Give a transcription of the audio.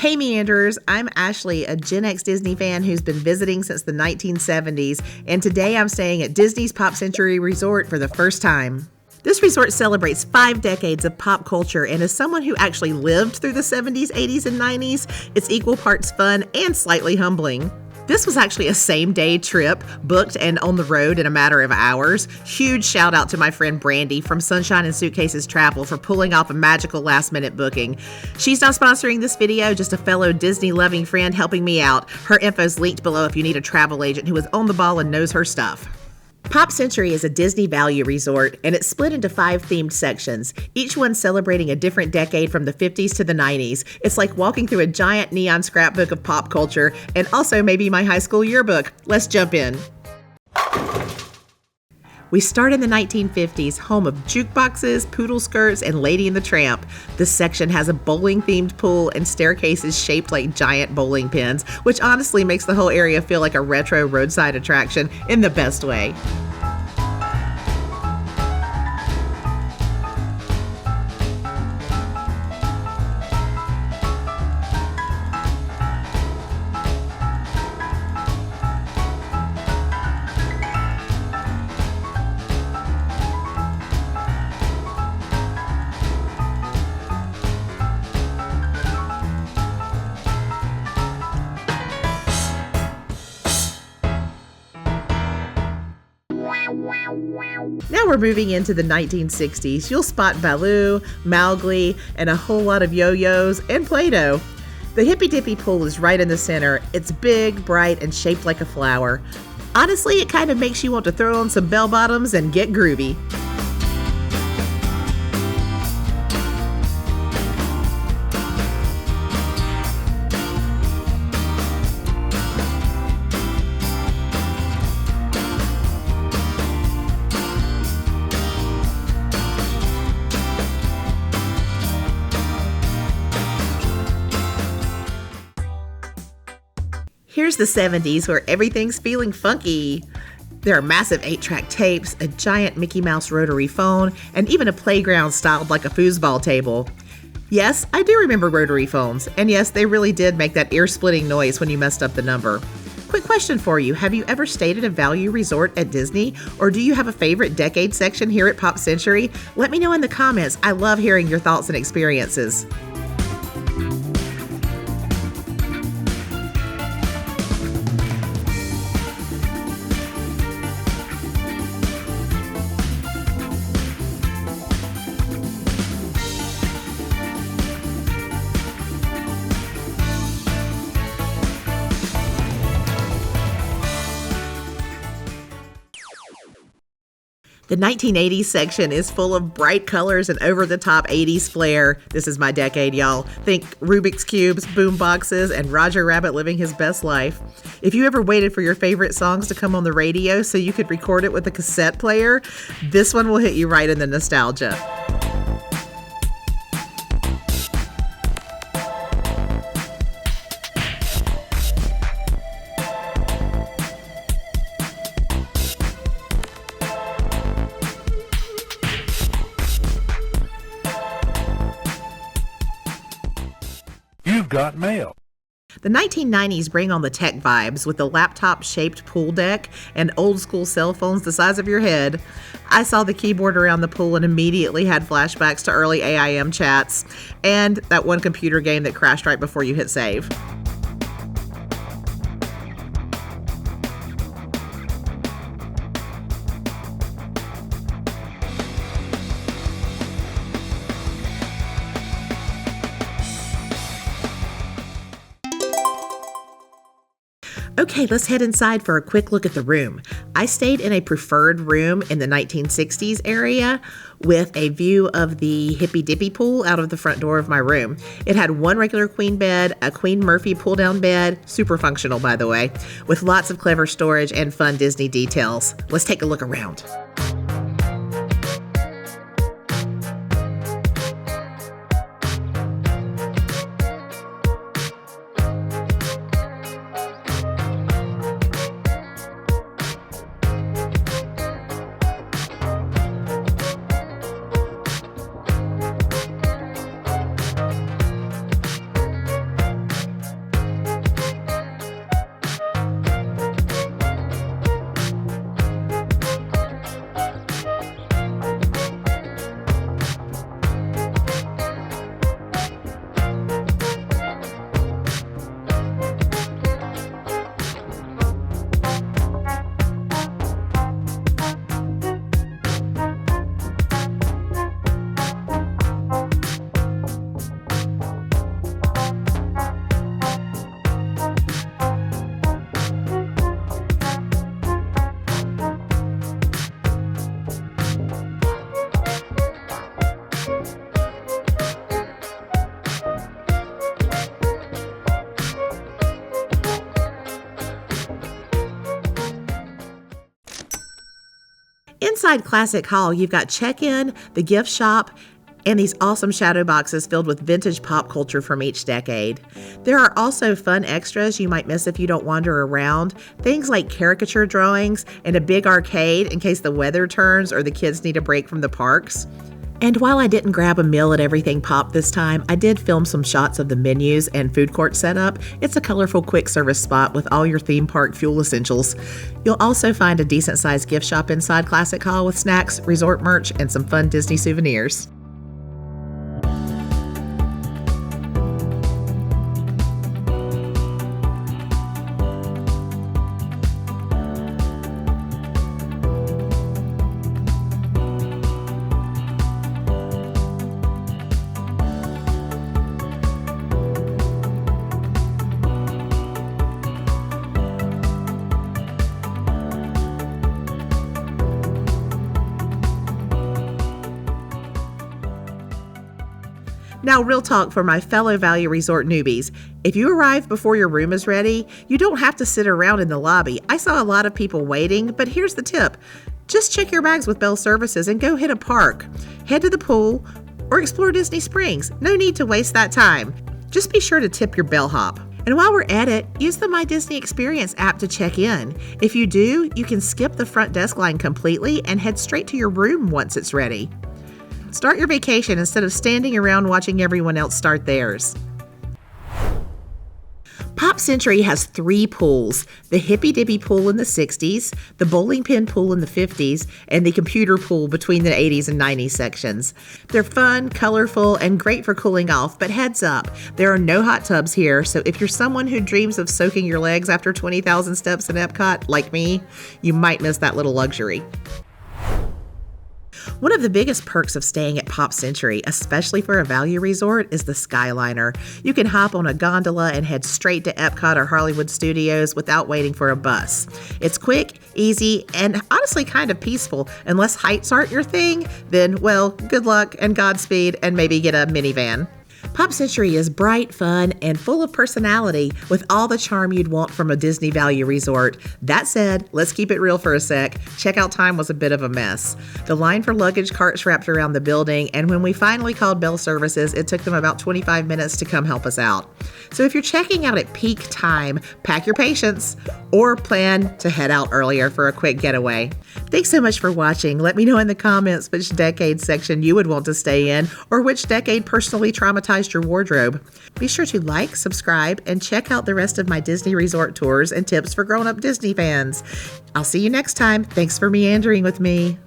Hey Meanderers, I'm Ashley, a Gen X Disney fan who's been visiting since the 1970s, and today I'm staying at Disney's Pop Century Resort for the first time. This resort celebrates 5 decades of pop culture, and as someone who actually lived through the 70s, 80s, and 90s, it's equal parts fun and slightly humbling. This was actually a same-day trip, booked and on the road in a matter of hours. Huge shout out to my friend Brandy from Sunshine and Suitcases Travel for pulling off a magical last-minute booking. She's not sponsoring this video, just a fellow Disney-loving friend helping me out. Her info's linked below if you need a travel agent who is on the ball and knows her stuff. Pop Century is a Disney value resort, and it's split into 5 themed sections, each one celebrating a different decade from the 50s to the 90s. It's like walking through a giant neon scrapbook of pop culture, and also maybe my high school yearbook. Let's jump in. We start in the 1950s, home of jukeboxes, poodle skirts, and Lady and the Tramp. This section has a bowling-themed pool and staircases shaped like giant bowling pins, which honestly makes the whole area feel like a retro roadside attraction in the best way. Now we're moving into the 1960s. You'll spot Baloo, Mowgli, and a whole lot of yo-yos and Play-Doh. The Hippy Dippy pool is right in the center. It's big, bright, and shaped like a flower. Honestly, it kind of makes you want to throw on some bell-bottoms and get groovy. Here's the 70s where everything's feeling funky. There are massive 8-track tapes, a giant Mickey Mouse rotary phone, and even a playground styled like a foosball table. Yes, I do remember rotary phones, and yes, they really did make that ear-splitting noise when you messed up the number. Quick question for you, have you ever stayed at a value resort at Disney, or do you have a favorite decade section here at Pop Century? Let me know in the comments. I love hearing your thoughts and experiences. The 1980s section is full of bright colors and over-the-top 80s flair. This is my decade, y'all. Think Rubik's Cubes, boom boxes, and Roger Rabbit living his best life. If you ever waited for your favorite songs to come on the radio so you could record it with a cassette player, this one will hit you right in the nostalgia. You've got mail. The 1990s bring on the tech vibes with the laptop-shaped pool deck and old-school cell phones the size of your head. I saw the keyboard around the pool and immediately had flashbacks to early AIM chats and that one computer game that crashed right before you hit save. Okay, let's head inside for a quick look at the room. I stayed in a preferred room in the 1960s area with a view of the Hippy Dippy pool out of the front door of my room. It had one regular queen bed, a Queen Murphy pull-down bed, super functional by the way, with lots of clever storage and fun Disney details. Let's take a look around. Inside Classic Hall, you've got check-in, the gift shop, and these awesome shadow boxes filled with vintage pop culture from each decade. There are also fun extras you might miss if you don't wander around, things like caricature drawings and a big arcade in case the weather turns or the kids need a break from the parks. And while I didn't grab a meal at Everything Pop this time, I did film some shots of the menus and food court setup. It's a colorful quick service spot with all your theme park fuel essentials. You'll also find a decent sized gift shop inside Classic Hall with snacks, resort merch, and some fun Disney souvenirs. Now, real talk for my fellow Value Resort newbies. If you arrive before your room is ready, you don't have to sit around in the lobby. I saw a lot of people waiting, but here's the tip. Just check your bags with Bell Services and go hit a park. Head to the pool or explore Disney Springs. No need to waste that time. Just be sure to tip your bellhop. And while we're at it, use the My Disney Experience app to check in. If you do, you can skip the front desk line completely and head straight to your room once it's ready. Start your vacation instead of standing around watching everyone else start theirs. Pop Century has 3 pools, the Hippy Dippy pool in the 60s, the bowling pin pool in the 50s, and the computer pool between the 80s and 90s sections. They're fun, colorful, and great for cooling off, but heads up, there are no hot tubs here, so if you're someone who dreams of soaking your legs after 20,000 steps in Epcot, like me, you might miss that little luxury. One of the biggest perks of staying at Pop Century, especially for a value resort, is the Skyliner. You can hop on a gondola and head straight to Epcot or Hollywood Studios without waiting for a bus. It's quick, easy, and honestly kind of peaceful. Unless heights aren't your thing, then, well, good luck and Godspeed, and maybe get a minivan. Pop Century is bright, fun, and full of personality with all the charm you'd want from a Disney Value Resort. That said, let's keep it real for a sec. Checkout time was a bit of a mess. The line for luggage carts wrapped around the building, and when we finally called Bell Services, it took them about 25 minutes to come help us out. So if you're checking out at peak time, pack your patience or plan to head out earlier for a quick getaway. Thanks so much for watching. Let me know in the comments which decade section you would want to stay in or which decade personally traumatized your wardrobe. Be sure to like, subscribe, and check out the rest of my Disney Resort tours and tips for grown-up Disney fans. I'll see you next time. Thanks for meandering with me.